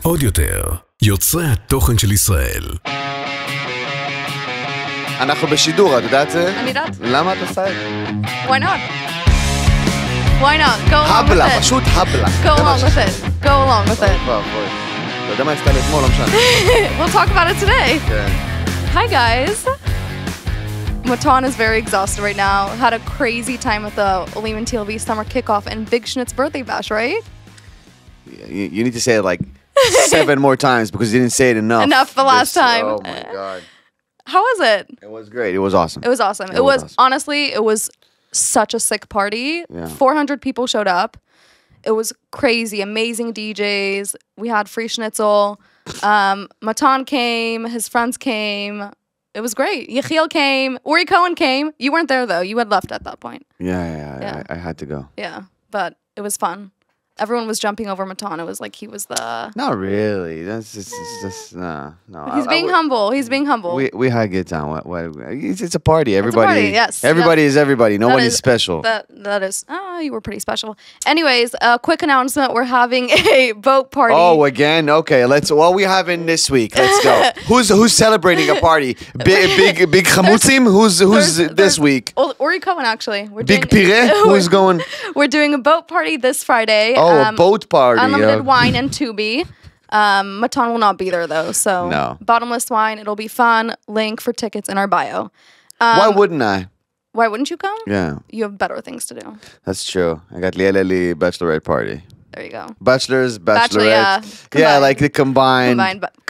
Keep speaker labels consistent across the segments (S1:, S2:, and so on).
S1: עוד יותר, יוצרי התוכן של ישראל.
S2: אנחנו בשידור, את יודעת זה?
S3: אני יודעת.
S2: למה את עושה את זה?
S3: Why not? Why not? Go along with
S2: הבלה,
S3: it.
S2: פשוט הבלה.
S3: Go along with it. Go along with it.
S2: אתה יודע מה עשתה לי אתמול? לא משנה.
S3: We'll talk about it today.
S2: כן.
S3: Hi guys. Matan is very exhausted right now. Had a crazy time with the Olim and TLV summer kickoff and Big Schnitt's birthday bash, right?
S2: You need to say it like 7 more times because you didn't say it enough.
S3: Enough the last time.
S2: Oh my God.
S3: How was it?
S2: It was great. It was awesome.
S3: It was awesome. It was
S2: awesome.
S3: honestly, it was such a sick party.
S2: Yeah.
S3: 400 people showed up. It was crazy, amazing DJs. We had free schnitzel. Matan came, his friends came. It was great. Yechiel came. Uri Cohen came. You weren't there though. You had left at that point.
S2: Yeah. I had to go.
S3: Yeah, but it was fun. Everyone was jumping over Matan. It was like he was the...
S2: Not really. That's just no.
S3: He's being humble. He's being humble.
S2: We had a good time. It's a party. Everybody.
S3: It's a party, yes.
S2: Everybody is everybody. No one is special.
S3: That is. Oh, you were pretty special. Anyways, a quick announcement. We're having a boat party.
S2: Oh, again? Okay, what we having this week? Let's go. Who's celebrating a party? Big chamutzim? Who's this week?
S3: Uri Cohen, actually.
S2: Big pire? Who's going?
S3: We're doing a boat party this Friday.
S2: Oh, a boat party.
S3: Unlimited wine and tubi. Matan will not be there though, so
S2: no.
S3: Bottomless wine. It'll be fun. Link for tickets in our bio.
S2: Why wouldn't I?
S3: Why wouldn't you come?
S2: Yeah.
S3: You have better things to do.
S2: That's true. I got Lieleli bachelorette party.
S3: There you go.
S2: Bachelors, bachelorette.
S3: yeah.
S2: Yeah, like the combined.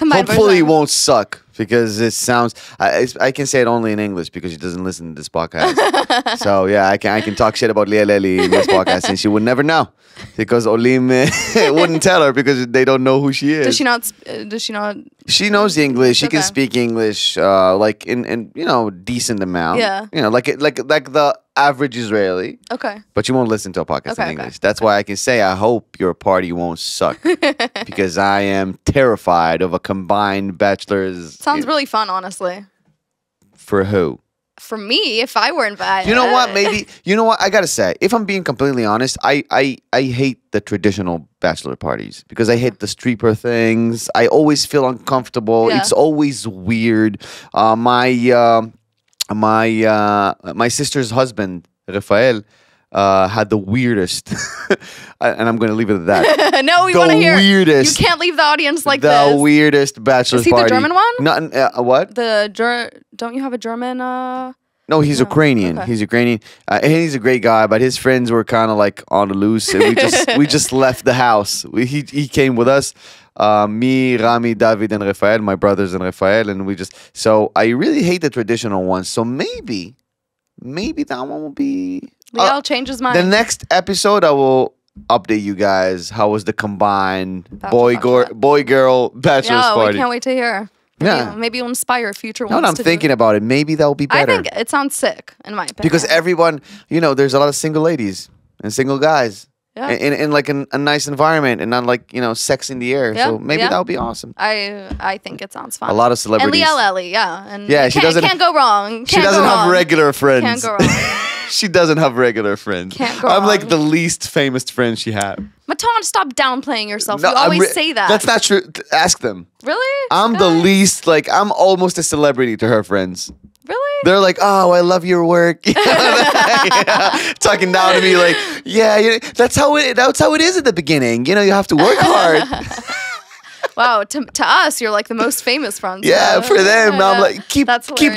S2: Hopefully it won't suck because it sounds. I can say it only in English because she doesn't listen to this podcast. So yeah, I can talk shit about Lieleli in this podcast and she would never know because Olim wouldn't tell her because they don't know who she is.
S3: Does she not? Does she not?
S2: She knows English. She can speak English, like in decent amount.
S3: Yeah.
S2: Like the average Israeli.
S3: Okay.
S2: But you won't listen to a podcast in English. That's why I can say I hope your party won't suck because I am terrified of a combined bachelor's.
S3: Sounds really fun, honestly.
S2: For who?
S3: For me, if I were invited.
S2: You know what? Maybe. You know what? I gotta say, if I'm being completely honest, I hate the traditional bachelor parties because I hate the stripper things. I always feel uncomfortable.
S3: Yeah.
S2: It's always weird. My sister's husband, Raphael, had the weirdest, and I'm going to leave it at that.
S3: No, we want to hear.
S2: Weirdest.
S3: You can't leave the audience like this.
S2: The weirdest bachelor's party.
S3: Is he the German one?
S2: Not what?
S3: Don't you have a German?
S2: No, he's Ukrainian.
S3: Okay.
S2: He's Ukrainian, and he's a great guy. But his friends were kind of like on the loose, and we just left the house. He came with us. Me, Rami, David, and Raphael, my brothers and Raphael, and we just. So I really hate the traditional ones. So maybe that one will be.
S3: I'll change his mind.
S2: The next episode, I will update you guys. How was the combined boy girl bachelor's party?
S3: We can't wait to hear. Maybe you'll inspire future ones.
S2: No, I'm thinking about it. Maybe that will be better.
S3: I think it sounds sick, in my opinion.
S2: Because everyone, there's a lot of single ladies and single guys.
S3: Yeah.
S2: In like a nice environment and not like, sex in the air.
S3: Yeah,
S2: so maybe that would be awesome.
S3: I think it sounds fun.
S2: A lot of celebrities.
S3: And Lieleli, yeah. And
S2: she
S3: can't go wrong.
S2: She doesn't have regular friends.
S3: Can't go wrong.
S2: She doesn't have regular friends.
S3: Can't go
S2: I'm
S3: wrong.
S2: like the least famous friend she had.
S3: Matan, stop downplaying yourself. You always say that.
S2: That's not true. Ask them.
S3: Really?
S2: I'm the least, I'm almost a celebrity to her friends.
S3: Really?
S2: They're like, oh, I love your work. Talking down to me like, that's how it is at the beginning. You have to work hard.
S3: Wow, to us, you're like the most famous friends.
S2: Yeah, for them, I'm like, keep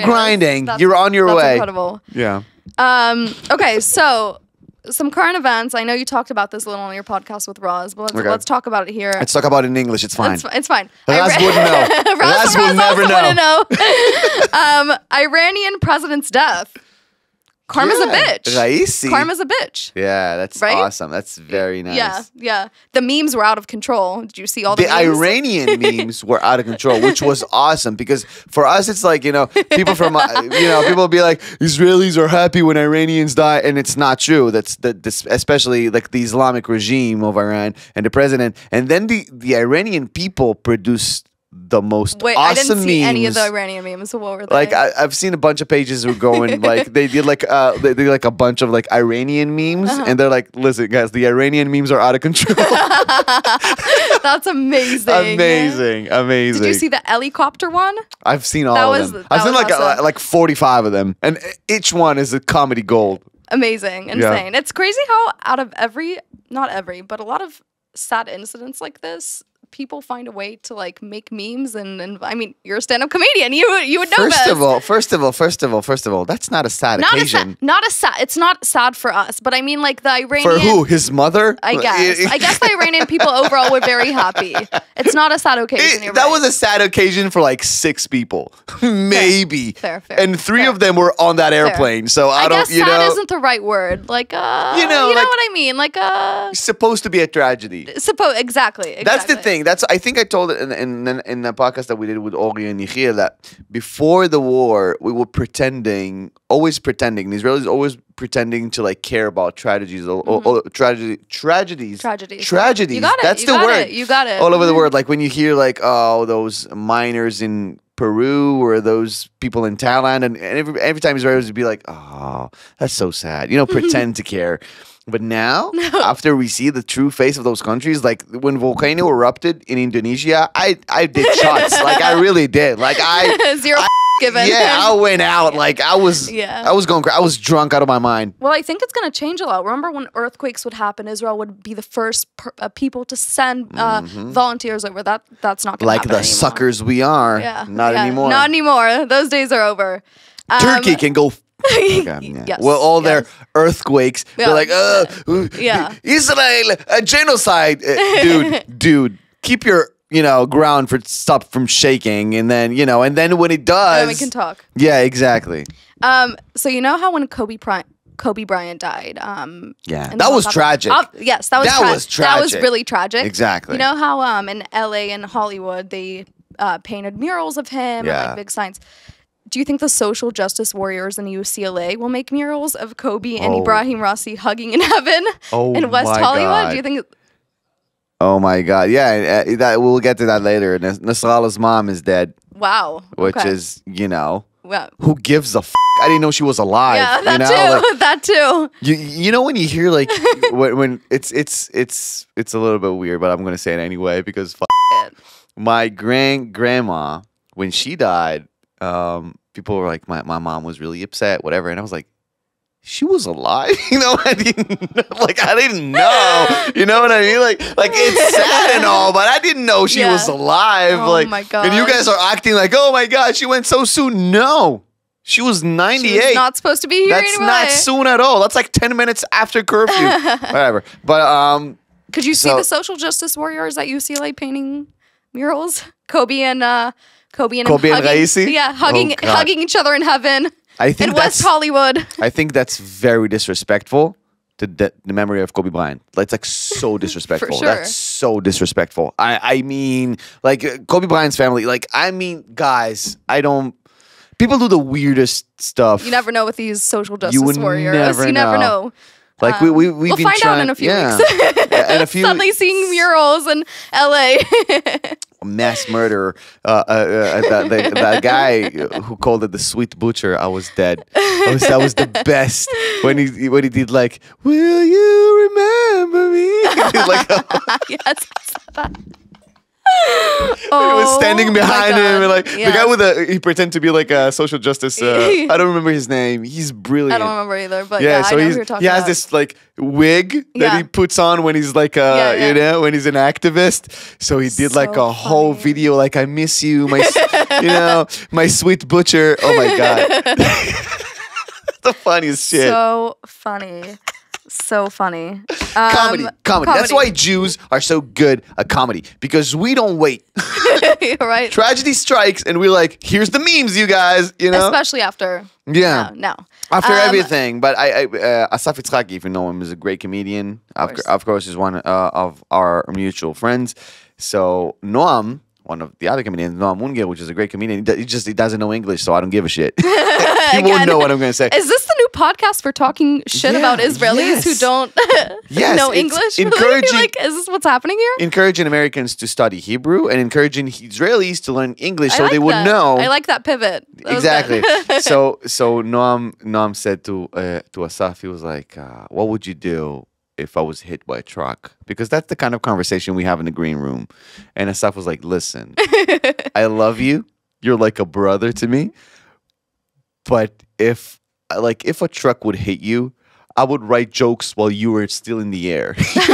S2: grinding. You're on your way.
S3: That's incredible.
S2: Yeah.
S3: Okay, so some current events. I know you talked about this a little on your podcast with Roz, but let's talk about it here.
S2: Let's talk about it in English. It's fine.
S3: It's fine.
S2: Roz wouldn't know.
S3: Roz
S2: will never
S3: know. Iranian president's death. Karma's a bitch.
S2: Raisi.
S3: Karma's a bitch.
S2: Yeah, that's awesome. That's very nice.
S3: Yeah. The memes were out of control. Did you see all the memes?
S2: Iranian memes were out of control, which was awesome because for us, it's like, people from, people be like, Israelis are happy when Iranians die. And it's not true. That's especially like the Islamic regime of Iran and the president. And then the Iranian people produced the most
S3: Wait,
S2: awesome
S3: I didn't see any of
S2: memes.
S3: the Iranian memes. So what were they?
S2: Like I've seen a bunch of pages who are going like they did like a bunch of like Iranian memes, and they're like, listen guys, the Iranian memes are out of control.
S3: That's amazing.
S2: Amazing.
S3: Did you see the helicopter one?
S2: I've seen all of them. I've seen like
S3: awesome.
S2: like 45 of them, and each one is a comedy gold.
S3: Amazing, insane. It's crazy how out of not every, but a lot of sad incidents like this, people find a way to like make memes and I mean, you're a stand-up comedian. You would know best.
S2: First of all, that's not a sad occasion.
S3: It's not sad for us, but I mean like the Iranian.
S2: For who? His mother?
S3: I guess the Iranian people overall were very happy. It's not a sad occasion.
S2: That was a sad occasion for like 6 people, maybe.
S3: Fair.
S2: And 3 of them were on that airplane. So I don't,
S3: guess sad isn't the right word. Like, you know
S2: like,
S3: what I mean? Like,
S2: it's supposed to be a tragedy.
S3: Exactly.
S2: That's the thing. I think I told it in the podcast that we did with Ori and Yechiel that before the war we were always pretending. The Israelis always pretending to like care about tragedies. Tragedies.
S3: You got it.
S2: That's the word.
S3: You got it.
S2: All over the world. Like when you hear like those miners in Peru or those people in Thailand, and every time Israelis would be like, oh, that's so sad. Pretend to care. But now, after we see the true face of those countries, like when volcano erupted in Indonesia, I did shots. Like I really did. Like
S3: zero given.
S2: Yeah, I went out. Like I was going crazy. I was drunk out of my mind.
S3: Well, I think it's going to change a lot. Remember when earthquakes would happen, Israel would be the first people to send volunteers over. That's not going to
S2: like
S3: happen
S2: the
S3: anymore.
S2: suckers we are. Not anymore.
S3: Not anymore. Those days are over.
S2: Turkey can go.
S3: Yes,
S2: well, all their earthquakes, they're like, Israel, a genocide. Dude, keep your ground for stop from shaking, and then when it does,
S3: then we can talk.
S2: Yeah, exactly.
S3: So you know how when Kobe Bryant died,
S2: that was tragic.
S3: Yes, that was tragic. That was really tragic.
S2: Exactly.
S3: You know how in LA and Hollywood they painted murals of him and like big signs. Do you think the social justice warriors in UCLA will make murals of Kobe and Ebrahim Raisi hugging in heaven in West Hollywood? God. Do you think?
S2: Oh my God! Yeah, we'll get to that later. Nasrallah's mom is dead.
S3: Wow.
S2: Which is who gives a f? I didn't know she was alive.
S3: Yeah, that too.
S2: You know when you hear like when it's a little bit weird, but I'm gonna say it anyway because my grandma when she died. People were like, my mom was really upset, whatever, and I was like, she was alive, I didn't know, you know what I mean, like it's sad and all, but I didn't know she was alive.
S3: Oh my God!
S2: And you guys are acting like, oh my God, she went so soon. No, she was 98.
S3: She was not supposed to be here.
S2: That's not soon at all. That's like 10 minutes after curfew, whatever. But
S3: could you see the social justice warriors at UCLA painting murals? Kobe and
S2: Raisi?
S3: Yeah, hugging each other in heaven.
S2: I think
S3: in West Hollywood.
S2: I think that's very disrespectful to the memory of Kobe Bryant. It's like so disrespectful.
S3: For sure.
S2: That's so disrespectful. I mean, like Kobe Bryant's family. Guys, people do the weirdest stuff.
S3: You never know with these social justice warriors. You never know.
S2: Like we'll
S3: find out in a few weeks.
S2: And
S3: Suddenly seeing murals in LA.
S2: Mass murder. That guy who called it the sweet butcher. I was dead. That was the best when he did like, will you remember me?
S3: Yes.
S2: He was standing behind him and the guy he pretended to be like a social justice. I don't remember his name. He's brilliant.
S3: I don't remember either, but
S2: so
S3: I know who you're talking
S2: he has
S3: about.
S2: this like wig that he puts on when he's like when he's an activist. So he did like a whole video like I miss you, my my sweet butcher. Oh my God. The funniest shit.
S3: So funny. So funny.
S2: Comedy. That's why Jews are so good at comedy, because we don't wait.
S3: Right.
S2: Tragedy strikes and we're like, here's the memes, you guys.
S3: Especially after.
S2: Yeah.
S3: No.
S2: After everything. But Asaf Yitzhaki, if you know him, is a great comedian. Of course, he's one of our mutual friends. So Noam one of the other comedians, Noam Unger, which is a great comedian. He doesn't know English, so I don't give a shit. He won't know what I'm going to say.
S3: Is this the new podcast for talking shit about Israelis who don't know English?
S2: Encouraging,
S3: like, is this what's happening here?
S2: Encouraging Americans to study Hebrew and encouraging Israelis to learn English so they would know.
S3: I like that pivot.
S2: Exactly. so Noam said to Asaf, he was like, what would you do if I was hit by a truck? Because that's the kind of conversation we have in the green room. And Asaf was like, listen, I love you. You're like a brother to me. But if a truck would hit you, I would write jokes while you were still in the air. You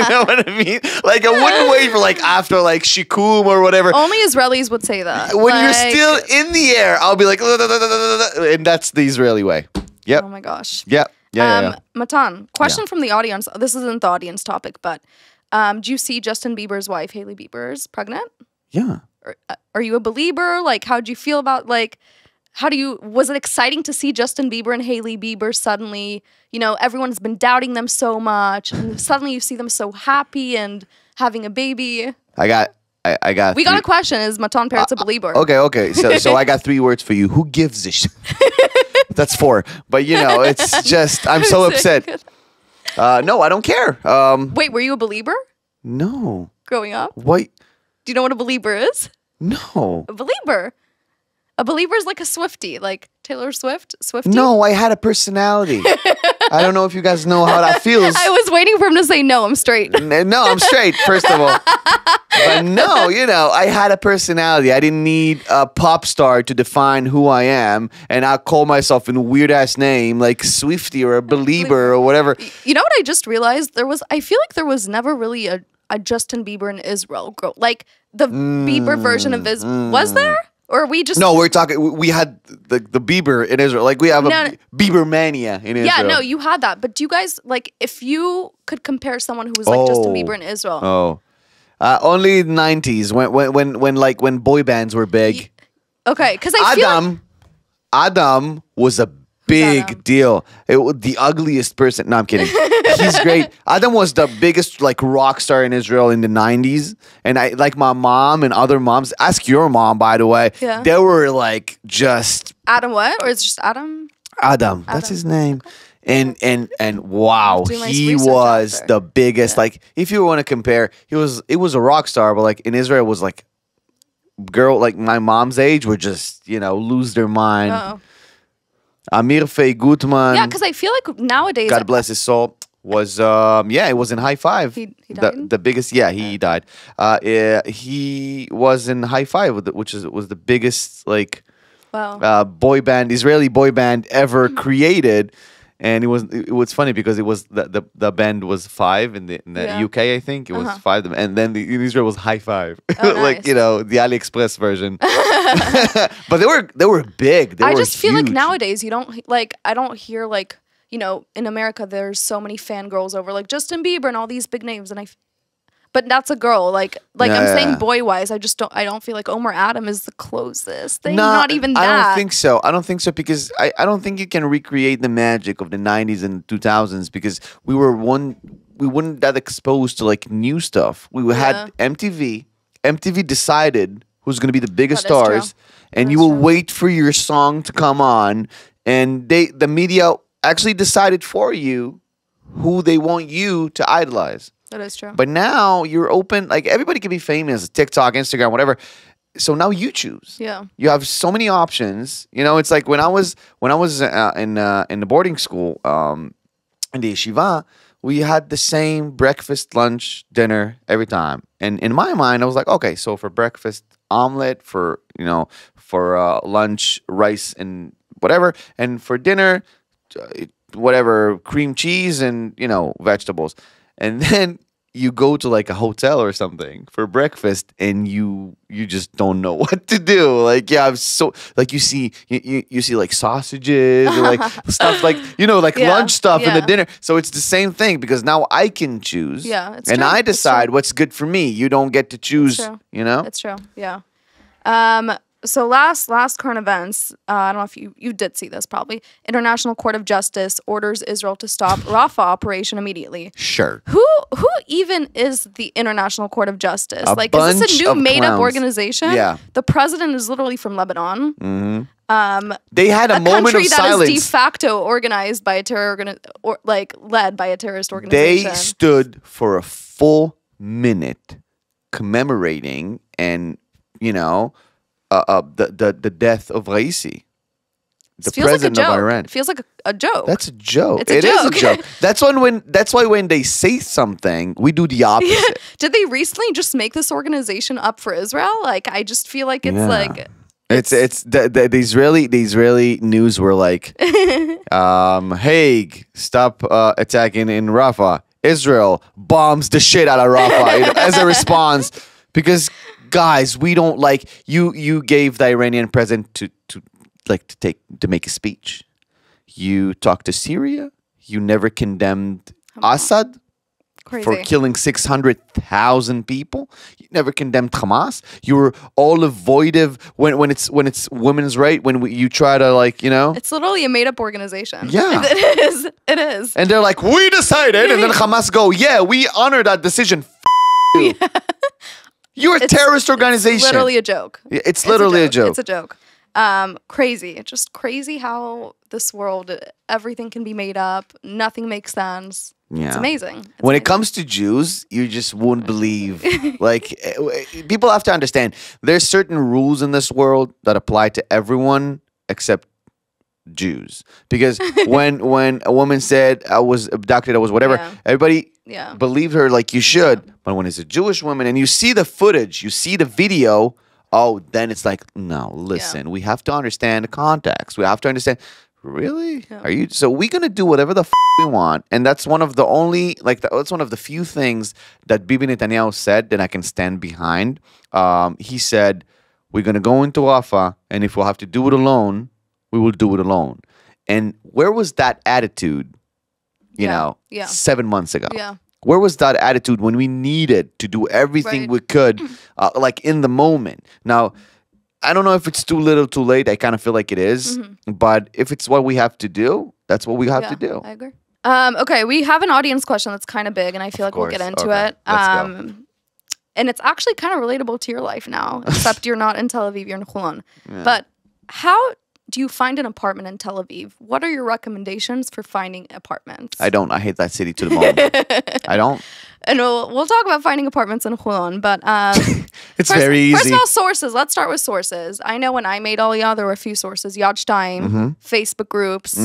S2: know what I mean? Like, I wouldn't wait for after shikum or whatever.
S3: Only Israelis would say that.
S2: When you're still in the air, I'll be like, and that's the Israeli way. Yep.
S3: Oh my gosh.
S2: Yep. Yeah.
S3: Matan, question from the audience. This isn't the audience topic, but do you see Justin Bieber's wife, Hailey Bieber's pregnant?
S2: Yeah.
S3: Are you a believer? Like, how do you feel about was it exciting to see Justin Bieber and Hailey Bieber suddenly, everyone's been doubting them so much, and suddenly you see them so happy and having a baby?
S2: We got
S3: a question. Is Matan Peretz a believer?
S2: Okay. So I got 3 words for you. Who gives a shit? That's 4. But it's just, I'm so upset. No, I don't care.
S3: Wait, were you a believer?
S2: No.
S3: Growing up?
S2: What?
S3: Do you know what a believer is?
S2: No.
S3: A believer. A believer is like a Swiftie, like Taylor Swift. Swiftie?
S2: No, I had a personality. I don't know if you guys know how that feels.
S3: I was waiting for him to say no, I'm straight.
S2: No, I'm straight, first of all. But no, I had a personality. I didn't need a pop star to define who I am, and I call myself in a weird-ass name like Swiftie or a believer or whatever.
S3: You know what I just realized? I feel like there was never really a Justin Bieber in Israel. Like, the Bieber version of was there? Or we just...
S2: No, we're talking... We had the Bieber in Israel. Like, we have a Bieber mania in Israel.
S3: Yeah, no, you had that. But do you guys... Like, if you could compare someone who was like Justin Bieber in Israel...
S2: only in the 90s when boy bands were big.
S3: Okay, because I feel
S2: Adam was a big deal. The ugliest person. No, I'm kidding. He's great. Adam was the biggest rock star in Israel in the 90s. And my mom and other moms, ask your mom, by the way.
S3: Yeah.
S2: They were just...
S3: Adam what? Or it's just Adam?
S2: Adam. That's his name. And wow, he was the biggest.
S3: Yeah.
S2: If you want to compare, it was a rock star, but in Israel it was girl my mom's age would just lose their mind.
S3: Uh-oh.
S2: Amir Faye Gutman.
S3: Yeah, because I feel like nowadays,
S2: God bless his soul, was it was in High Five.
S3: He died?
S2: The biggest. Yeah, he died. He was in High Five, which was the biggest boy band, Israeli boy band ever created. And it was funny because it was the band was 5 in the UK, I think it was 5, and then in Israel was High Five,
S3: oh, nice.
S2: The AliExpress version. But they were big.
S3: I just feel like nowadays you don't I don't hear in America there's so many fangirls over Justin Bieber and all these big names, and but that's a girl. I'm saying boy wise, I don't feel like Omar Adam is the closest thing. Not even that.
S2: I don't think so. I don't think so because I don't think you can recreate the magic of the 90s and 2000s because we weren't that exposed to new stuff. We had MTV. MTV decided who's going to be the biggest stars, and you will wait for your song to come on, and the media actually decided for you who they want you to idolize.
S3: That is true.
S2: But now you're open. Everybody can be famous, TikTok, Instagram, whatever. So now you choose.
S3: Yeah.
S2: You have so many options. It's like when I was in the boarding school, in the yeshiva, we had the same breakfast, lunch, dinner every time. And in my mind, I was like, okay, so for breakfast, omelet, for lunch, rice and whatever, and for dinner, whatever, cream cheese and vegetables. And then you go to a hotel or something for breakfast, and you just don't know what to do. I'm so you see sausages or stuff lunch stuff in the dinner. So it's the same thing because now I can choose.
S3: Yeah, it's
S2: and
S3: true.
S2: I decide what's good for me. You don't get to choose.
S3: That's true.
S2: You know.
S3: That's true. Yeah. So last current events, I don't know if you did see this probably. International Court of Justice orders Israel to stop Raffah operation immediately.
S2: Sure.
S3: Who even is the International Court of Justice?
S2: A
S3: Like, is this a new
S2: bunch of
S3: made-up
S2: clowns.
S3: organization?
S2: Yeah.
S3: The president is literally from Lebanon.
S2: They had a moment
S3: country
S2: of
S3: that
S2: silence.
S3: is de facto organized by a led by a terrorist
S2: They
S3: organization.
S2: stood for a full minute commemorating and, the death of Raisi, the
S3: Feels
S2: president
S3: like a joke.
S2: of Iran.
S3: It feels like a joke.
S2: That's a joke.
S3: It's a
S2: It is
S3: joke.
S2: a joke. That's why when they say something, we do the opposite.
S3: Did they recently just make this organization up for Israel? Like, I just feel like it's
S2: Yeah.
S3: like
S2: It's the Israeli news were like, Hague, stop attacking in Raffah. Israel bombs the shit out of Raffah as a response because guys, we don't like you. You gave the Iranian president to make a speech. You talked to Syria. You never condemned Assad.
S3: crazy.
S2: For killing 600,000 people. You never condemned Hamas. You were all avoidtive when it's women's right. When you try to
S3: It's literally a made-up organization.
S2: Yeah.
S3: It is. It is.
S2: and they're like, we decided, and then Hamas go, yeah, we honor that decision. You. You're a terrorist organization.
S3: Literally a joke.
S2: It's literally a joke.
S3: It's a joke. Crazy. It's just crazy how this world, everything can be made up. Nothing makes sense.
S2: Yeah.
S3: It's amazing.
S2: When it comes to Jews, you just wouldn't believe. People have to understand there's certain rules in this world that apply to everyone except Jews. Because when a woman said I was abducted, I was whatever,
S3: Yeah.
S2: everybody
S3: Yeah.
S2: believed her like you should. But when it's a Jewish woman and you see the footage, you see the video, then it's like, no, listen, we have to understand the context. We have to understand. Really?
S3: Yeah.
S2: Are you? So we're gonna do whatever the we want, and that's one of the only that's one of the few things that Bibi Netanyahu said that I can stand behind. He said we're gonna go into Raffah, and if we'll have to do it alone, we will do it alone. And where was that attitude?
S3: Yeah.
S2: 7 months ago.
S3: Yeah.
S2: Where was that attitude when we needed to do everything
S3: Right.
S2: we could, in the moment? Now. I don't know if it's too little, too late. I kind of feel like it is. But if it's what we have to do, that's what we have to do.
S3: I agree. Okay, we have an audience question that's kind of big, and I feel like we'll get into
S2: Okay.
S3: it.
S2: Let's go.
S3: And it's actually kind of relatable to your life now, except you're not in Tel Aviv, you're in Holon. But how do you find an apartment in Tel Aviv? What are your recommendations for finding apartments?
S2: I don't. I hate that city to the bone. I don't.
S3: And we'll talk about finding apartments in Holon, but
S2: It's very easy.
S3: First of all, sources. Let's start with sources. I know when I made Aliyah, there were a few sources. Yad Shtayim, Facebook groups.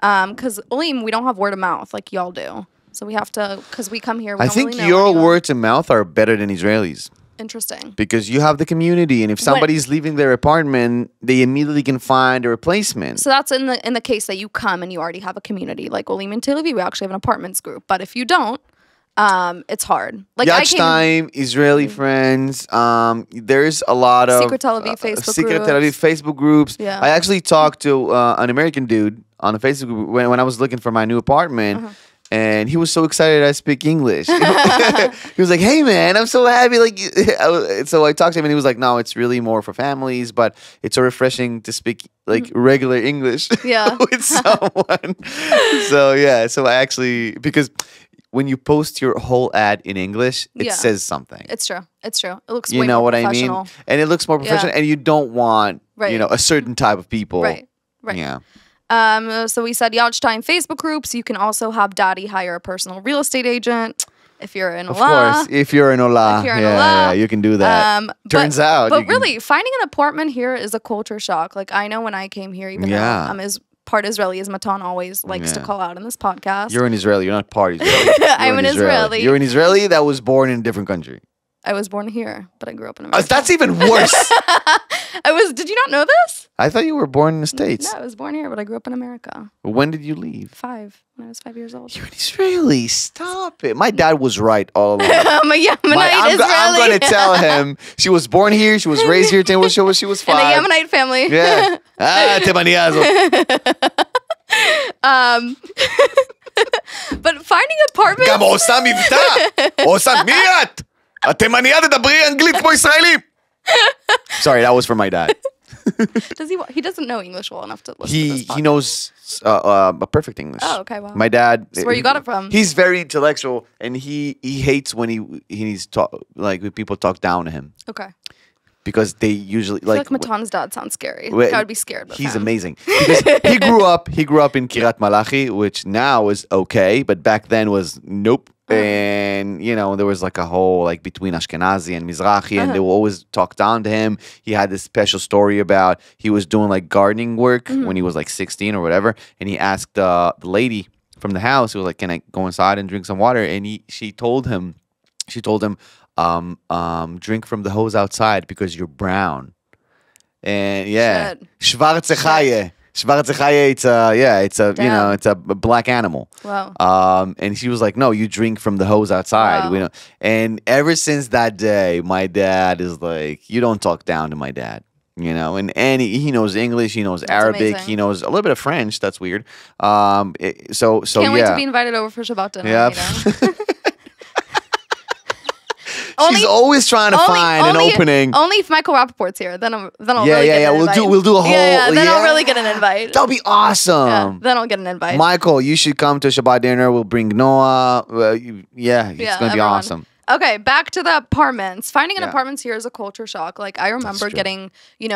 S3: Because Olim, we don't have word of mouth like y'all do. So we have to, because we come here, we
S2: I
S3: don't
S2: think
S3: really know
S2: your
S3: anyone.
S2: words of mouth are better than Israelis.
S3: Interesting.
S2: Because you have the community, and if somebody's leaving their apartment, they immediately can find a replacement.
S3: So that's in the case that you come and you already have a community. Like Olim and Tel Aviv, we actually have an apartments group. But if you don't, it's hard. Like
S2: Yad Shtayim, Israeli friends. There's a lot of
S3: Secret Tel Aviv Facebook
S2: Secret
S3: groups.
S2: Tel Aviv Facebook groups.
S3: Yeah.
S2: I actually talked to an American dude on a Facebook group when I was looking for my new apartment. And he was so excited I speak English. He was like, "Hey man, I'm so happy!" So I talked to him, and he was like, "No, it's really more for families, but it's so refreshing to speak regular English with someone." So I actually, because when you post your whole ad in English, it says something.
S3: It's true. It's true. It looks
S2: You
S3: way
S2: know
S3: more
S2: what I mean?
S3: professional.
S2: And it looks more professional, and you don't want a certain type of people.
S3: Right.
S2: Yeah.
S3: So we said Yad Shtayim Facebook groups. You can also have Daddy hire a personal real estate agent if you're in
S2: Of
S3: Ola.
S2: course, if you're in Ola, yeah, you can do that. Turns out,
S3: but really, finding an apartment here is a culture shock. Like I know when I came here, even though I'm part Israeli, as Matan always likes to call out in this podcast.
S2: You're an Israeli. You're not part Israeli.
S3: I'm an Israeli.
S2: You're an Israeli that was born in a different country.
S3: I was born here, but I grew up in America.
S2: That's even worse.
S3: Did you not know this?
S2: I thought you were born in the States.
S3: No, I was born here, but I grew up in America.
S2: When did you leave?
S3: 5. When I was 5 years old.
S2: You're an Israeli. Stop it. My dad was right all along.
S3: I'm a Yemenite Israeli.
S2: I'm going to tell him she was born here. She was raised here. She was 5.
S3: In a Yemenite family.
S2: Yeah. Temaniya הזאת.
S3: But finding apartments.
S2: גם עושה מבטא. עושה מי את? התימניה תדברי אנגלית כמו ישראלים. Sorry, that was for my dad.
S3: Does he? He doesn't know English well enough to listen to this podcast.
S2: He knows a perfect English.
S3: Oh, okay, wow.
S2: My dad.
S3: That's where you got it from.
S2: He's very intellectual, and he hates when he's like when people talk down to him.
S3: Okay.
S2: Because they usually
S3: I feel like Matan's dad sounds scary.
S2: Wait,
S3: I would be scared.
S2: He's amazing. Because he grew up in Kiryat Malachi, which now is okay, but back then was nope. And there was like a whole like between Ashkenazi and Mizrahi, and they will always talk down to him. He had this special story about he was doing like gardening work when he was like 16 or whatever, and he asked the lady from the house, who was like, "Can I go inside and drink some water?" And she told him, drink from the hose outside because you're brown. And yeah, Schwarze Chaye. Schwarze Chaye, it's a black animal.
S3: Wow.
S2: And she was like, no, you drink from the hose outside.
S3: Wow.
S2: And ever since that day, my dad is like, you don't talk down to my dad. And he knows English, he knows Arabic,
S3: amazing.
S2: he knows a little bit of French. That's weird. So
S3: Can't wait to be invited over for Shabbat dinner.
S2: Yeah. She's always trying to find an opening.
S3: Only if Michael Rappaport's here, then I'll really get an invite.
S2: We'll do a whole.
S3: Then I'll really get an invite.
S2: That'll be awesome.
S3: Yeah, then I'll get an invite.
S2: Michael, you should come to Shabbat dinner. We'll bring Noah. It's gonna be awesome.
S3: Okay, back to the apartments. Finding an apartment here is a culture shock. Like I remember getting, you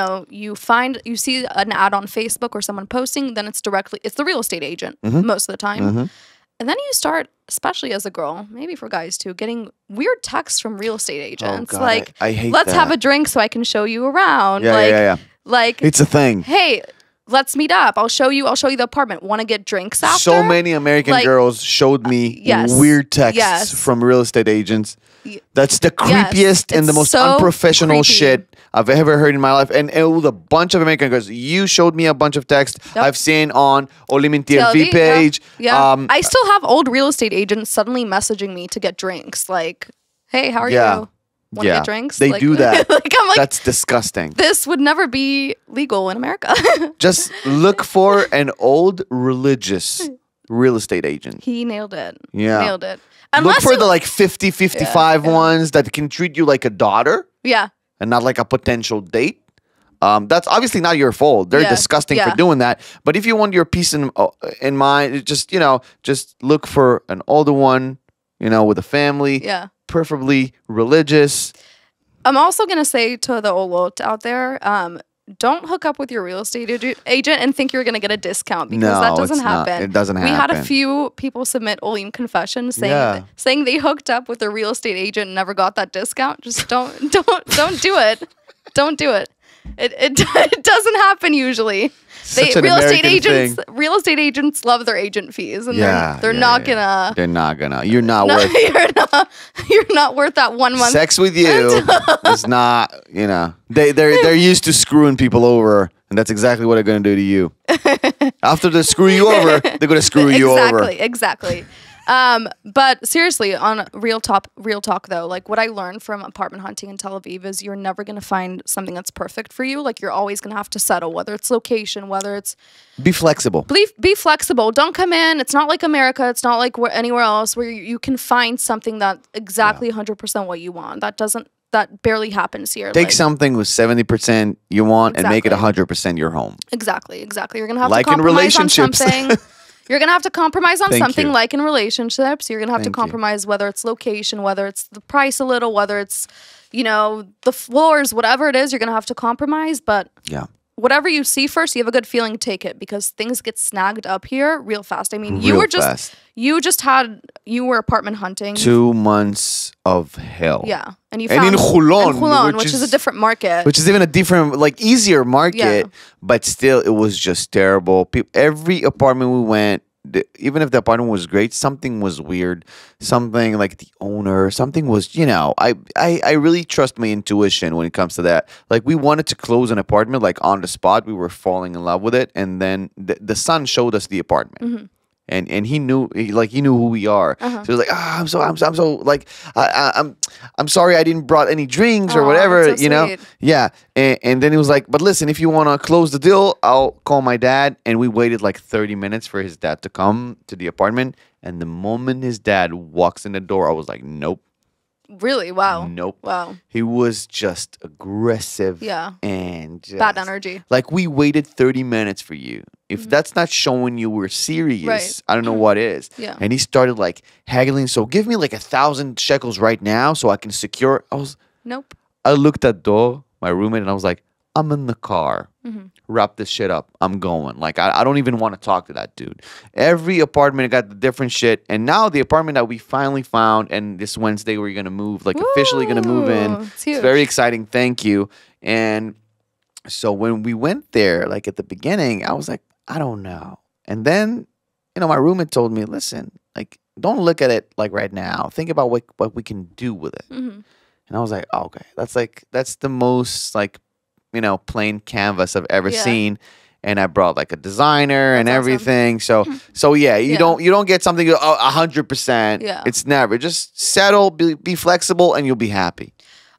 S3: see an ad on Facebook or someone posting, then it's the real estate agent most of the time. And then you start, especially as a girl, maybe for guys too, getting weird texts from real estate agents.
S2: Oh God, I hate
S3: let's
S2: that.
S3: have a drink so I can show you around.
S2: Yeah.
S3: Like
S2: it's a thing.
S3: Hey, let's meet up. I'll show you the apartment. Want to get drinks after?
S2: So many American girls showed me weird texts from real estate agents. That's the creepiest and the most unprofessional shit I've ever heard in my life. And it was a bunch of American girls. You showed me a bunch of texts I've seen on Olim and TLV page.
S3: Yeah. I still have old real estate agents suddenly messaging me to get drinks. Like, hey, how are you? Want to get drinks?
S2: They do that.
S3: I'm like,
S2: that's disgusting.
S3: This would never be legal in America.
S2: Just look for an old religious real estate agent.
S3: He nailed it.
S2: Yeah.
S3: Nailed it.
S2: Look for the like 50, 55 ones that can treat you like a daughter.
S3: Yeah.
S2: And not like a potential date. That's obviously not your fault. They're disgusting for doing that. But if you want your peace in mind, just look for an older one, with a family.
S3: Yeah.
S2: Preferably religious.
S3: I'm also going to say to the Olot out there, don't hook up with your real estate agent and think you're going to get a discount because that doesn't happen.
S2: It doesn't happen.
S3: We had a few people submit Olim confessions saying they hooked up with a real estate agent and never got that discount. Just don't do it. Don't do it. It doesn't happen usually. Real estate agents love their agent fees, and they're not gonna.
S2: They're not gonna. You're not worth.
S3: You're not worth that 1 month.
S2: Sex with you is not. They're used to screwing people over, and that's exactly what they're gonna do to you. After they screw you over, they're gonna screw you over.
S3: Exactly. But seriously, on real talk though, like what I learned from apartment hunting in Tel Aviv is you're never going to find something that's perfect for you. Like you're always going to have to settle, whether it's location, whether it's...
S2: Be flexible.
S3: Be flexible. Don't come in. It's not like America. It's not like anywhere else where you can find something that exactly 100% what you want. That barely happens here.
S2: Take something with 70% you want and make it 100% your home.
S3: Exactly. You're going to have to compromise on something. You're going to have to compromise on something like in relationships. You're going to have to compromise whether it's location, whether it's the price a little, whether it's, the floors, whatever it is, you're going to have to compromise. But whatever you see first, you have a good feeling, take it because things get snagged up here real fast. I mean, you were apartment hunting.
S2: 2 months of hell.
S3: Yeah. And in
S2: Chulon,
S3: which is a different market.
S2: Which is even a different, easier market. But still, it was just terrible. Every apartment we went, even if the apartment was great, something was weird. Something like the owner, something was, I really trust my intuition when it comes to that. Like we wanted to close an apartment, on the spot. We were falling in love with it. And then the son showed us the apartment. Mm-hmm. And he knew who we are. So he was like, I'm sorry I didn't brought any drinks or whatever,
S3: so
S2: Yeah. And then he was like, but listen, if you want to close the deal, I'll call my dad. And we waited 30 minutes for his dad to come to the apartment. And the moment his dad walks in the door, I was like, nope.
S3: Really? Wow.
S2: Nope.
S3: Wow.
S2: He was just aggressive.
S3: Yeah.
S2: And just,
S3: Bad energy.
S2: like, we waited 30 minutes for you. If that's not showing you we're serious,
S3: Right.
S2: I don't know what is.
S3: Yeah.
S2: And he started like haggling. So give me like 1,000 shekels right now so I can secure.
S3: Nope.
S2: I looked at door, my roommate, and I was like, I'm in the car.
S3: Mm-hmm.
S2: Wrap this shit up. I'm going. Like, I don't even want to talk to that dude. Every apartment got the different shit. And now the apartment that we finally found, and this Wednesday we're going to move, like officially going to move in.
S3: It's huge.
S2: It's very exciting. Thank you. And so when we went there, like at the beginning, I was like, I don't know. And then, my roommate told me, listen, like, don't look at it like right now. Think about what we can do with it.
S3: Mm-hmm.
S2: And I was like, oh, okay, that's the most like, plain canvas I've ever seen. And I brought like a designer and
S3: That's
S2: everything. So yeah, you don't get something 100%.
S3: Yeah.
S2: It's never. Just settle, be flexible, and you'll be happy.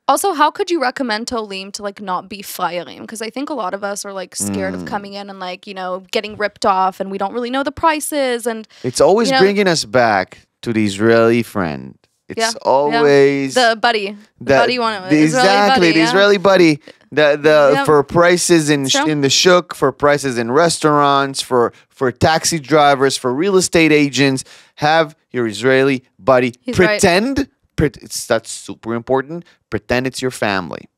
S3: Also, how could you recommend to Olim to like not be firing? Because I think a lot of us are like scared of coming in and like, getting ripped off, and we don't really know the prices. And
S2: It's always bringing us back to the Israeli friend. It's always
S3: the buddy. The buddy one.
S2: Exactly, the Israeli buddy. The for prices in
S3: True.
S2: the shuk, for prices in restaurants, for taxi drivers, for real estate agents. Have your Israeli buddy.
S3: He's right.
S2: That's super important. Pretend it's your family,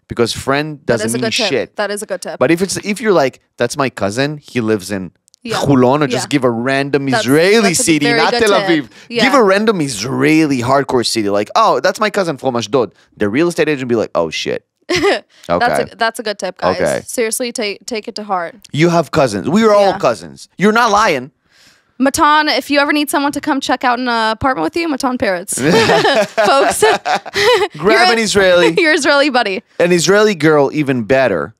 S2: because friend doesn't mean shit.
S3: That is a good tip.
S2: But if you're like, that's my cousin, he lives in
S3: Yeah.
S2: Hulon, or
S3: Yeah.
S2: just give a random
S3: That's
S2: Israeli
S3: a
S2: city,
S3: very
S2: not
S3: good
S2: Tel
S3: tip.
S2: Aviv.
S3: Yeah.
S2: Give a random Israeli hardcore city, like, oh, that's my cousin from Ashdod. The real estate agent be like, oh shit. Okay.
S3: That's a good tip, guys.
S2: Okay.
S3: Seriously, take it to heart.
S2: You have cousins. We are all
S3: Yeah.
S2: cousins. You're not lying.
S3: Matan, if you ever need someone to come check out an apartment with you, Matan Parrots. Folks.
S2: Grab an Israeli,
S3: Your Israeli buddy.
S2: an Israeli girl, even better.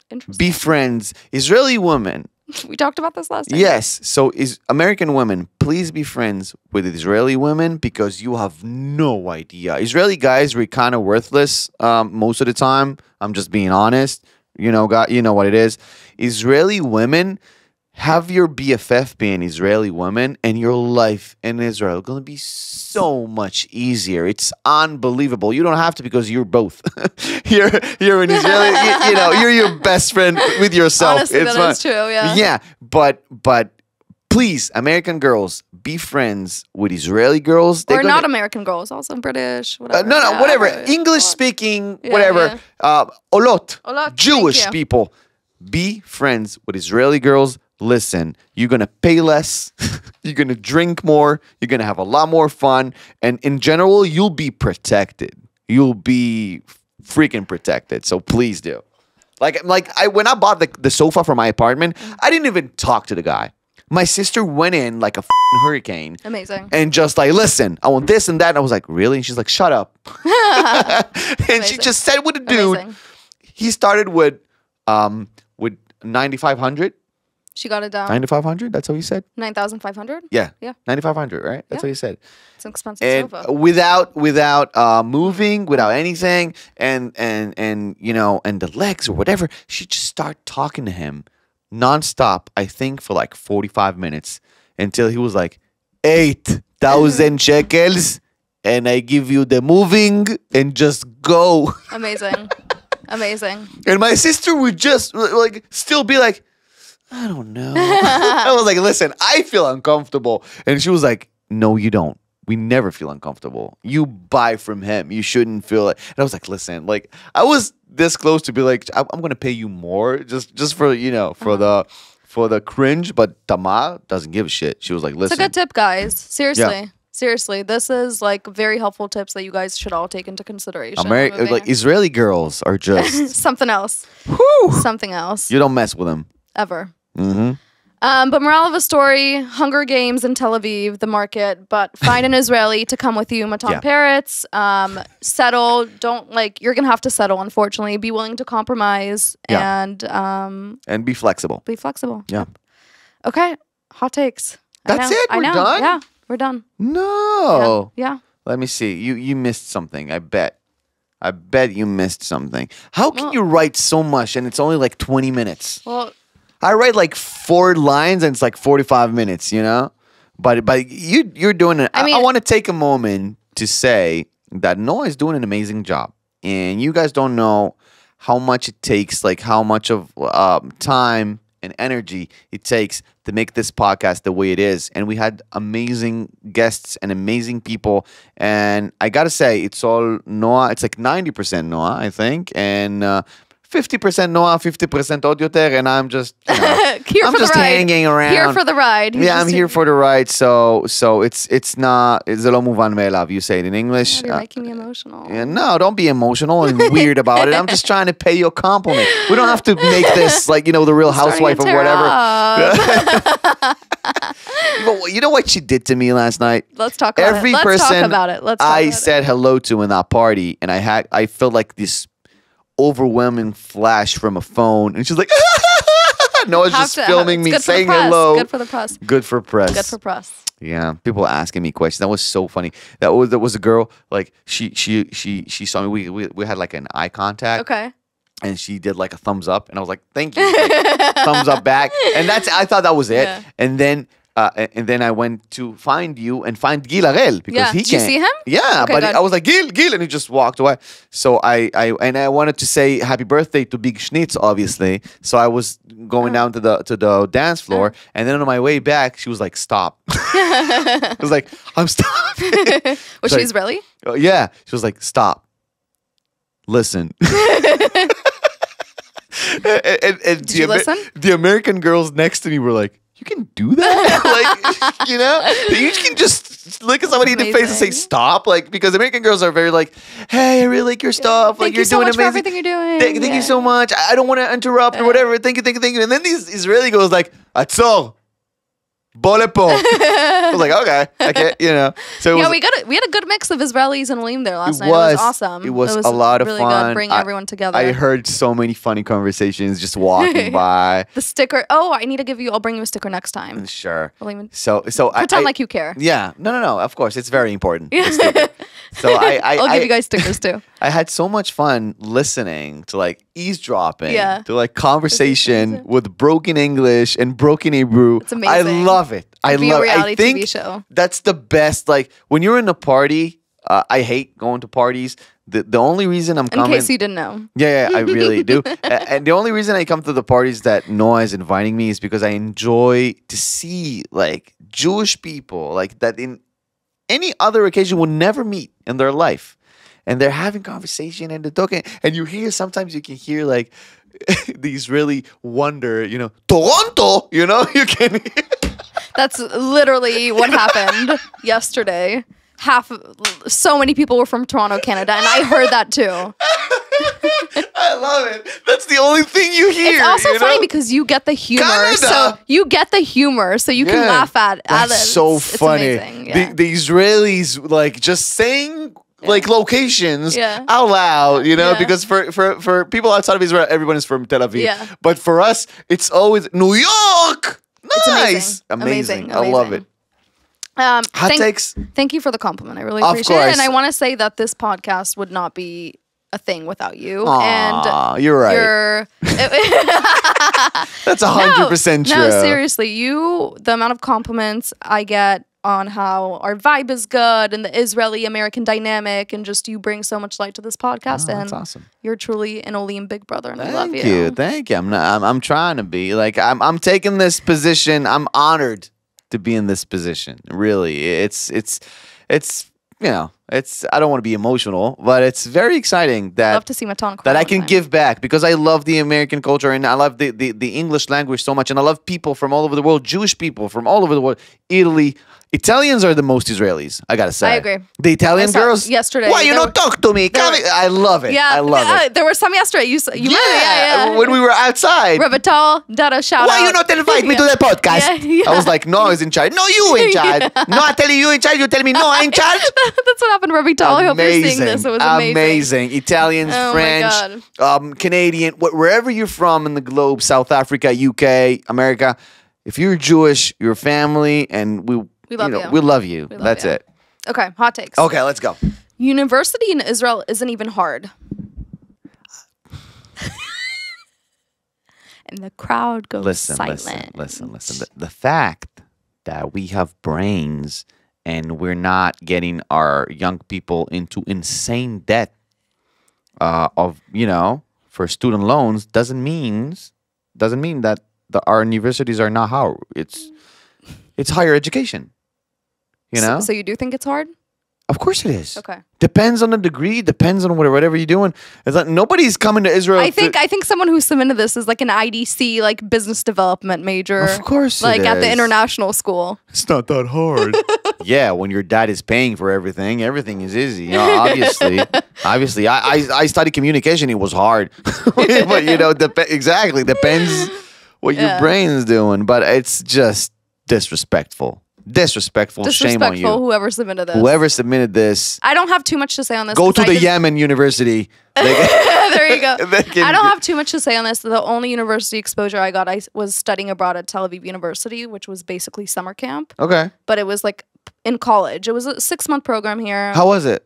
S3: Interesting.
S2: Be friends. Israeli women.
S3: We talked about this last time.
S2: Yes. So is American women, please be friends with Israeli women, because you have no idea. Israeli guys were kind of worthless most of the time. I'm just being honest. God, you know what it is. Israeli women, have your BFF be an Israeli woman, and your life in Israel is going to be so much easier. It's unbelievable. You don't have to, because you're both. you're an Israeli. You're your best friend with yourself.
S3: Honestly,
S2: it's
S3: that is true. Yeah.
S2: Yeah, but please, American girls, be friends with Israeli girls.
S3: Or not American girls, also British, whatever.
S2: No, whatever.
S3: Yeah.
S2: English speaking,
S3: Yeah,
S2: whatever.
S3: Olot,
S2: Jewish
S3: thank you.
S2: people. Be friends with Israeli girls. Listen, you're going to pay less. You're going to drink more. You're going to have a lot more fun. And in general, you'll be protected. You'll be freaking protected. So please do. When I bought the sofa for my apartment, I didn't even talk to the guy. My sister went in like a hurricane.
S3: Amazing.
S2: And just like, listen, I want this and that. And I was like, really? And she's like, shut up. And she just said with the dude.
S3: Amazing.
S2: He started with 9,500.
S3: She got it down.
S2: 9,500? That's how he said?
S3: 9,500?
S2: Yeah.
S3: Yeah.
S2: 9,500, right? That's
S3: Yeah.
S2: what he said.
S3: It's an expensive
S2: And
S3: sofa.
S2: without moving, without anything, and the legs or whatever, she just started talking to him nonstop, I think for like 45 minutes, until he was like, 8,000 shekels, and I give you the moving, and just go.
S3: Amazing. Amazing.
S2: And my sister would just like still be like, I don't know. I was like, listen, I feel uncomfortable. And she was like, no, you don't. We never feel uncomfortable. You buy from him. You shouldn't feel it. And I was like, listen, like I was this close to be like, I'm gonna pay you more just for for the cringe. But Tamar doesn't give a shit. She was like, listen.
S3: It's a good tip, guys. Seriously.
S2: Yeah.
S3: Seriously. This is like very helpful tips that you guys should all take into consideration.
S2: Like Israeli girls are just
S3: something else.
S2: whew,
S3: Something else.
S2: you don't mess with them.
S3: Ever.
S2: Mm-hmm.
S3: But moral of the story, Hunger Games in Tel Aviv, the market, but find an Israeli to come with you, Matan
S2: Yeah.
S3: Parrots, settle, you're going to have to settle, unfortunately. Be willing to compromise and
S2: be flexible.
S3: be flexible.
S2: Yeah.
S3: Okay, hot takes.
S2: That's it?
S3: I
S2: We're
S3: know.
S2: done?
S3: Yeah, we're done.
S2: No.
S3: Yeah.
S2: Let me see. You missed something. I bet you missed something. How can you write so much and it's only like 20 minutes?
S3: Well,
S2: I write like 4 lines and it's like 45 minutes, But you're doing it.
S3: I mean-
S2: I want to take a moment to say that Noah is doing an amazing job. And you guys don't know how much it takes, like how much of time and energy it takes to make this podcast the way it is. And we had amazing guests and amazing people. And I got to say, it's all Noah. It's like 90% Noah, I think. And 50% Noah, 50% Odioter, and I'm just,
S3: Here
S2: I'm
S3: for
S2: just
S3: the ride.
S2: hanging around.
S3: Here for the ride.
S2: Yeah, I'm here for the ride. So it's not, זה לא מובן מאליו. You say it in English.
S3: You're making me emotional.
S2: Yeah, no, don't be emotional and weird about it. I'm just trying to pay you a compliment. We don't have to make this like, the Real Housewife or whatever. You know what she did to me last night?
S3: Let's talk about
S2: Every
S3: it. Let's
S2: person
S3: talk about it.
S2: I said hello to in that party, and I felt like this overwhelming flash from a phone, and she's like, Noah's just filming me saying hello.
S3: Good for the press.
S2: Good for press.
S3: Good for press.
S2: Yeah, people asking me questions. That was so funny. That was a girl. Like she saw me. We had like an eye contact.
S3: Okay.
S2: And she did like a thumbs up, and I was like, "Thank you." Like, thumbs up back, and I thought that was it.
S3: Yeah.
S2: And then I went to find you and find Gil Arel because he
S3: Did you see him?
S2: Yeah,
S3: Okay,
S2: but
S3: good.
S2: I was like Gil, and he just walked away. So I wanted to say happy birthday to Big Schnitz, obviously. So I was going down to the dance floor, and then on my way back, she was like, "Stop." I was like, "I'm stopping."
S3: Was she Israeli?
S2: Yeah, she was like, "Stop. Listen." and
S3: Did you listen?
S2: The American girls next to me were like, "You can do that?" Like, you can just look at somebody in the face and say stop, like, because American girls are very like, "Hey, I really like your stuff. Like,
S3: Thank you
S2: you're
S3: so
S2: doing
S3: much for
S2: amazing.
S3: everything you're doing.
S2: Thank you so much. I don't want to interrupt or whatever. Thank you. And then these Israeli girls like, "Atzor, bolepo." I was like, okay, So
S3: we had a good mix of Israelis and Olim there last night. It was awesome.
S2: It was a lot of
S3: really
S2: fun.
S3: Good, bring everyone together.
S2: I heard so many funny conversations just walking by.
S3: The sticker. Oh, I need to give you. I'll bring you a sticker next time.
S2: Sure.
S3: Olim.
S2: So
S3: Pretend like you care.
S2: Yeah. No. Of course, it's very important. So
S3: I'll give you guys stickers too.
S2: I had so much fun listening to like eavesdropping, to like conversation with broken English and broken Hebrew.
S3: It's amazing.
S2: I love it. I love it. I think
S3: TV show.
S2: That's the best. Like when you're in a party, I hate going to parties. The only reason I'm coming,
S3: in case you didn't know,
S2: yeah, I really do. And the only reason I come to the parties that Noah is inviting me is because I enjoy to see like Jewish people like that in any other occasion would never meet in their life, and they're having conversation and they're talking, and sometimes you can hear like the Israeli wonder, Toronto, you can hear.
S3: That's literally what happened yesterday. So many people were from Toronto, Canada, and I heard that too.
S2: I love it. That's the only thing you hear.
S3: It's also funny because you get the humor.
S2: Canada.
S3: So you can laugh at it.
S2: That's so
S3: it's
S2: funny.
S3: Amazing. Yeah.
S2: The Israelis like just saying like locations out loud,
S3: Yeah.
S2: because for people outside of Israel, everyone is from Tel Aviv.
S3: Yeah.
S2: But for us, it's always New York. Nice.
S3: It's amazing.
S2: I love it. Hot takes.
S3: Thank you for the compliment. I really
S2: Of
S3: appreciate it.
S2: course.
S3: And I want to say that this podcast would not be a thing without you.
S2: Aw, you're right. That's 100% true.
S3: No, seriously, the amount of compliments I get on how our vibe is good and the Israeli-American dynamic, and just you bring so much light to this podcast.
S2: That's
S3: and
S2: awesome.
S3: You're truly an Olim big brother, and I love
S2: Thank you. I'm trying to be like I'm taking this position. I'm honored to be in this position. Really, it's I don't want to be emotional, but it's very exciting that
S3: love to see Matan cry
S2: that I
S3: one
S2: can
S3: time.
S2: give back, because I love the American culture and I love the English language so much, and I love people from all over the world, Jewish people from all over the world, Italy. Italians are the most Israelis, I gotta say.
S3: I agree.
S2: The Italian girls.
S3: Yesterday.
S2: Why you not talk to me? I love it.
S3: Yeah,
S2: I love it.
S3: There were some yesterday. You yeah.
S2: When we were outside.
S3: Revital, Dada, shout out.
S2: Why you not invite me to the podcast?
S3: Yeah.
S2: I was like, no, he's in charge. No, you in charge. No, I tell you in charge. You tell me, no, I'm in charge.
S3: That's what happened, Revital. I hope you're seeing this. It was amazing.
S2: Italians,
S3: Oh
S2: French, Canadian, wherever you're from in the globe, South Africa, UK, America. If you're Jewish, you're family, and we love you. We love you. That's it.
S3: Okay, hot takes.
S2: Okay, let's go.
S3: University in Israel isn't even hard. And the crowd goes silent.
S2: Listen. The fact that we have brains and we're not getting our young people into insane debt for student loans, doesn't mean that our universities are not how it's higher education.
S3: So you do think it's hard?
S2: Of course it is.
S3: Okay.
S2: Depends on the degree. Depends on whatever you're doing. It's like nobody's coming to Israel.
S3: I think someone who submitted this is like an IDC, like business development major.
S2: Of course,
S3: like
S2: it
S3: at the
S2: is.
S3: international school.
S2: It's not that hard. Yeah, when your dad is paying for everything is easy. Obviously, I studied communication. It was hard, but exactly depends what your brain's doing. But it's just disrespectful. Shame on you.
S3: Whoever submitted this.
S2: Whoever submitted this.
S3: I don't have too much to say on this.
S2: Go to the Yemen University.
S3: There you go. I don't have too much to say on this. The only university exposure I got, I was studying abroad at Tel Aviv University, which was basically summer camp.
S2: Okay.
S3: But it was like in college. It was a 6-month program here.
S2: How was it?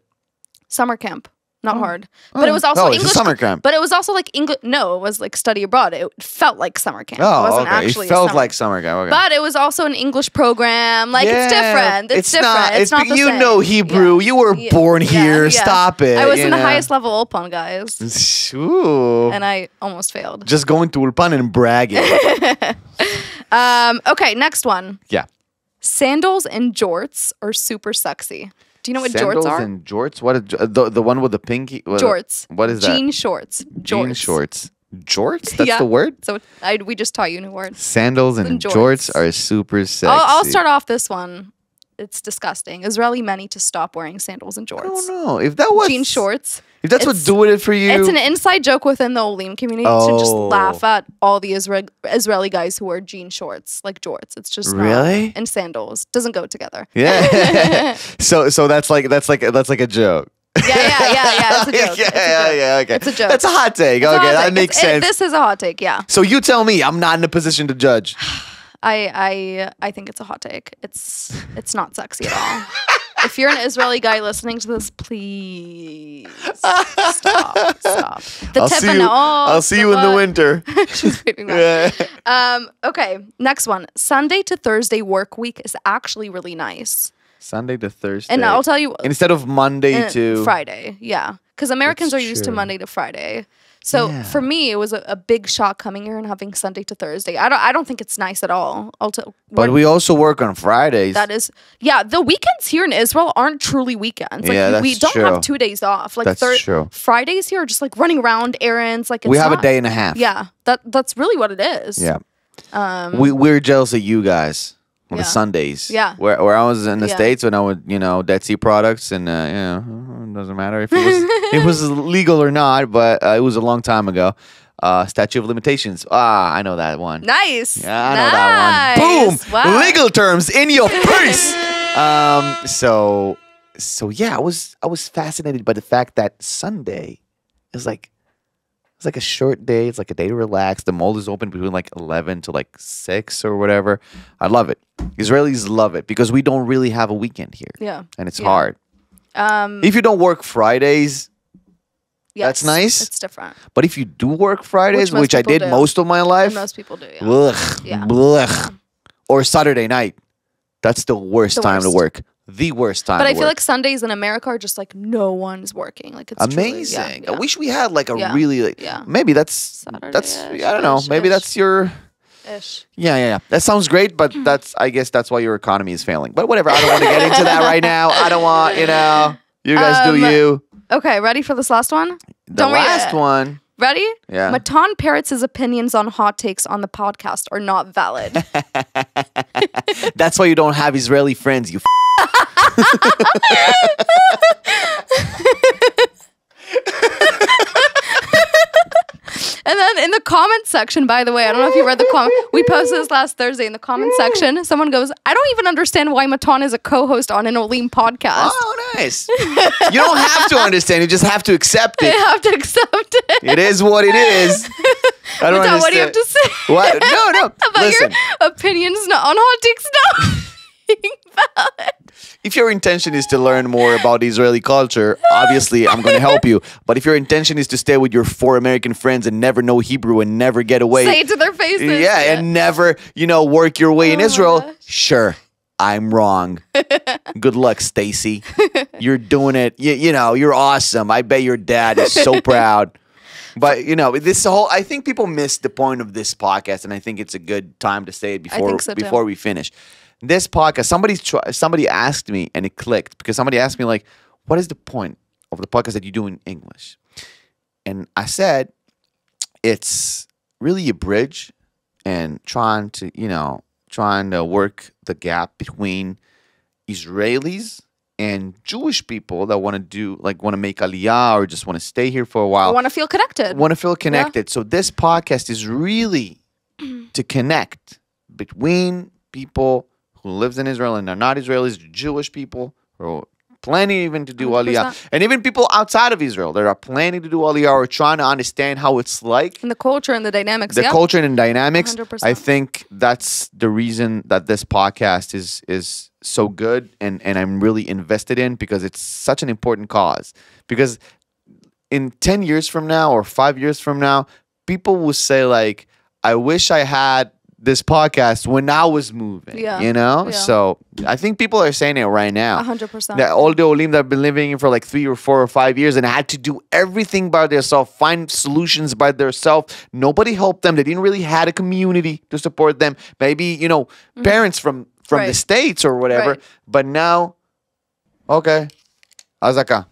S3: Summer camp. Not hard. But it was also
S2: English. It's a summer camp.
S3: But it was also like English. No, it was like study abroad. It felt like summer camp.
S2: Oh,
S3: it wasn't
S2: okay.
S3: actually
S2: It felt
S3: summer.
S2: like summer camp. Okay.
S3: But it was also an English program. Like it's different. It's different. It's not the
S2: you
S3: same.
S2: know Hebrew.
S3: Yeah.
S2: You were born here.
S3: Yeah.
S2: Stop it.
S3: I was in the highest level Ulpan, guys.
S2: Ooh.
S3: And I almost failed.
S2: Just going to Ulpan and bragging.
S3: Okay, next one.
S2: Yeah.
S3: Sandals and jorts are super sexy. Do you know what
S2: Sandals
S3: jorts are?
S2: and jorts? What? The one with the pinky?
S3: Jorts.
S2: What is that?
S3: Jean shorts.
S2: Jean
S3: Jorts.
S2: shorts. Jorts? That's
S3: Yeah.
S2: the word?
S3: So we just taught you a new word.
S2: Sandals and jorts are super sexy.
S3: I'll start off this one. It's disgusting. Israeli men need to stop wearing sandals and jorts.
S2: I don't know. If that was
S3: Jean shorts.
S2: If that's what's doing it for you.
S3: It's an inside joke within the Olim community to just laugh at all the Israeli guys who wear jean shorts, like jorts. It's just
S2: really?
S3: And sandals. Doesn't go together.
S2: Yeah. so that's like a joke.
S3: Yeah. It's a joke.
S2: Yeah. Okay.
S3: It's a joke.
S2: That's a hot take. Okay, that makes sense.
S3: This is a hot take. Yeah.
S2: So you tell me. I'm not in a position to judge.
S3: I think it's a hot take. It's not sexy at all. If you're an Israeli guy listening to this, please stop.
S2: I'll see you in the winter.
S3: She's reading that. Okay, next one. Sunday to Thursday work week is actually really nice.
S2: Sunday to Thursday.
S3: And I'll tell you.
S2: Instead of Monday to
S3: Friday, yeah. Because Americans are used to Monday to Friday. So for me, it was a big shock coming here and having Sunday to Thursday. I don't think it's nice at all.
S2: But we also work on Fridays.
S3: That is, the weekends here in Israel aren't truly weekends. Like,
S2: Yeah, that's
S3: we don't
S2: true.
S3: have 2 days off. Like
S2: That's true.
S3: Fridays here are just like running around errands. Like
S2: We have a day and a half.
S3: Yeah, that's really what it is.
S2: Yeah. We're jealous of you guys on the
S3: Yeah.
S2: Sundays.
S3: Yeah.
S2: Where I was in the
S3: Yeah.
S2: States when I would, Dead Sea products and, it doesn't matter if it was legal or not, but it was a long time ago. Statute of limitations. I know that one.
S3: Nice.
S2: Yeah, I know that one. Boom!
S3: Wow.
S2: Legal terms in your face. So yeah, I was fascinated by the fact that Sunday is like it's like a short day. It's like a day to relax. The mall is open between like 11 to like 6 or whatever. I love it. Israelis love it because we don't really have a weekend here.
S3: Yeah.
S2: And it's hard. If you don't work Fridays, that's nice.
S3: It's different.
S2: but if you do work Fridays,
S3: Which most
S2: which I
S3: people
S2: did
S3: do.
S2: most of my life,
S3: And most people do. Yeah.
S2: ugh,
S3: Yeah.
S2: blech. Or Saturday night. That's the worst
S3: The
S2: time to
S3: worst.
S2: work. The worst time
S3: But
S2: to
S3: I feel
S2: work.
S3: like Sundays in America are just like no one's working. Like it's
S2: Amazing.
S3: Truly, yeah,
S2: I wish we had like a
S3: Yeah.
S2: really like,
S3: Yeah.
S2: maybe that's
S3: Saturday-ish,
S2: I don't know. Maybe
S3: ish.
S2: that's your
S3: Ish.
S2: yeah. That sounds great, but I guess that's why your economy is failing. But whatever, I don't want to get into that right now. I don't want, you guys do you.
S3: Okay, ready for this last one?
S2: The last one.
S3: Ready?
S2: Yeah.
S3: Matan Parrots' opinions on hot takes on the podcast are not valid.
S2: That's why you don't have Israeli friends, you
S3: And then in the comment section, by the way, I don't know if you read the comment. We posted this last Thursday in the comment section. Someone goes, I don't even understand why Matan is a co-host on an Olim podcast.
S2: Oh, nice. You don't have to understand. You just have to accept
S3: I
S2: it.
S3: have to accept it.
S2: It is what it is. I don't
S3: Matan,
S2: understand.
S3: what do you have to say?
S2: What? No.
S3: About
S2: Listen,
S3: your opinions on hot takes not being valid.
S2: if your intention is to learn more about Israeli culture, obviously I'm going to help you. But if your intention is to stay with your 4 American friends and never know Hebrew and never get away,
S3: Say it to their faces.
S2: and never, work your way in
S3: Oh my
S2: Israel,
S3: gosh.
S2: sure. I'm wrong. Good luck, Stacy. You're doing it. You know, you're awesome. I bet your dad is so proud. But, you know, I think people miss the point of this podcast, and I think it's a good time to say it before we finish. This podcast, somebody asked me, and it clicked, because somebody asked me, like, what is the point of the podcast that you do in English? And I said, it's really a bridge and trying to work the gap between Israelis and Jewish people that want to make aliyah or just want to stay here for a while.
S3: Want to feel connected.
S2: Yeah. So this podcast is really to connect between people who lives in Israel and are not Israelis, Jewish people who are planning even to do 100%. Aliyah. And even people outside of Israel that are planning to do aliyah or trying to understand how it's like.
S3: And the culture and the dynamics.
S2: The culture and dynamics.
S3: 100%.
S2: I think that's the reason that this podcast is so good and I'm really invested in, because it's such an important cause. Because in 10 years from now or 5 years from now, people will say, like, I wish I had this podcast when I was moving, you know? Yeah. So I think people are saying it right now.
S3: 100%.
S2: That all the Olim that have been living here for like 3 or 4 or 5 years and had to do everything by themselves, find solutions by themselves. Nobody helped them. They didn't really had a community to support them. Maybe, you know, parents from the States or whatever. Right. But now, okay, Azaka.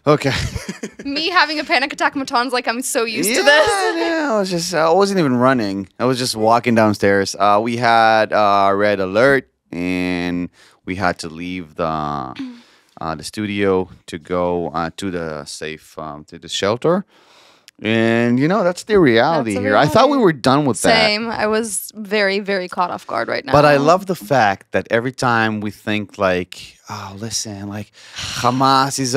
S2: Okay.
S3: Me having a panic attack, Matan's like, I'm so used to this.
S2: Yeah, I wasn't even running. I was just walking downstairs. We had red alert, and we had to leave the studio to go to the to the shelter. And, you know, that's the reality here. I thought we were done with that.
S3: Same. I was very, very caught off guard right now.
S2: But I love the fact that every time we think, like, oh, listen, like, Hamas is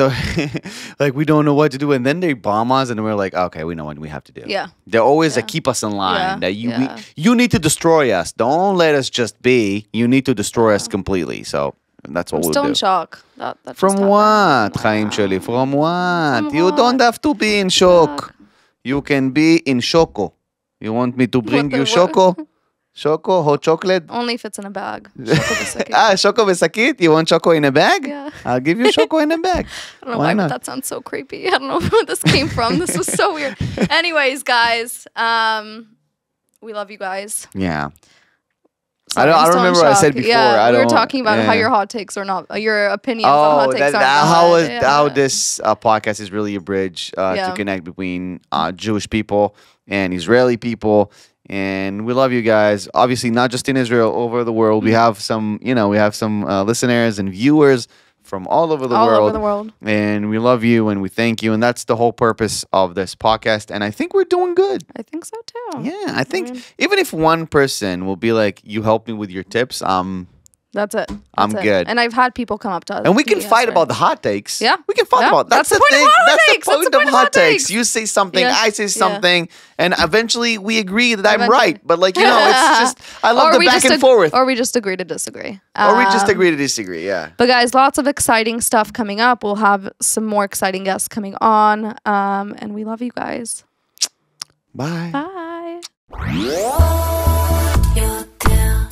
S2: like, we don't know what to do. And then they bomb us, and we're like, okay, we know what we have to do.
S3: Yeah.
S2: They're always like, keep us in line. That you need to destroy us. Don't let us just be. You need to destroy us completely. So that's what we'll do.
S3: I'm still in shock. That
S2: From what, Chaim Sheli? From what? You don't have to be in shock. You can be in Choco. You want me to bring you Choco? Choco, hot chocolate?
S3: Only if it's in a bag.
S2: Choco besakit? You want Choco in a bag?
S3: Yeah.
S2: I'll give you Choco in a bag.
S3: I don't know why, but that sounds so creepy. I don't know where this came from. This was so weird. Anyways, guys, we love you guys.
S2: Yeah.
S3: Sorry,
S2: I don't remember what I said before.
S3: Yeah, we were talking about how your hot takes are not, your opinions on hot takes aren't
S2: how this podcast is really a bridge to connect between Jewish people and Israeli people. And we love you guys. Obviously, not just in Israel, over the world. We have some, listeners and viewers from all over the world. And we love you and we thank you. And that's the whole purpose of this podcast. And I think we're doing good.
S3: I think so too.
S2: Yeah, I think even if one person will be like, you help me with your tips,
S3: that's it.
S2: I'm good.
S3: And I've had people come up to us.
S2: And we can fight about the hot takes.
S3: Yeah.
S2: We can fight about that's the thing. That's the point of hot takes. You say something, I say something, and eventually we agree that I'm right. But it's just, I love the back and forth.
S3: Or we just agree to disagree.
S2: Or we just agree to disagree, yeah.
S3: But guys, lots of exciting stuff coming up. We'll have some more exciting guests coming on. And we love you guys.
S2: Bye.
S3: Bye.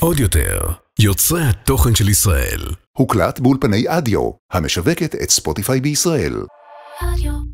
S1: עוד יותר, יוצרי התוכן של ישראל.
S4: הוקלט באולפני אדיו, המשווקת את ספוטיפיי בישראל.
S5: רדיו.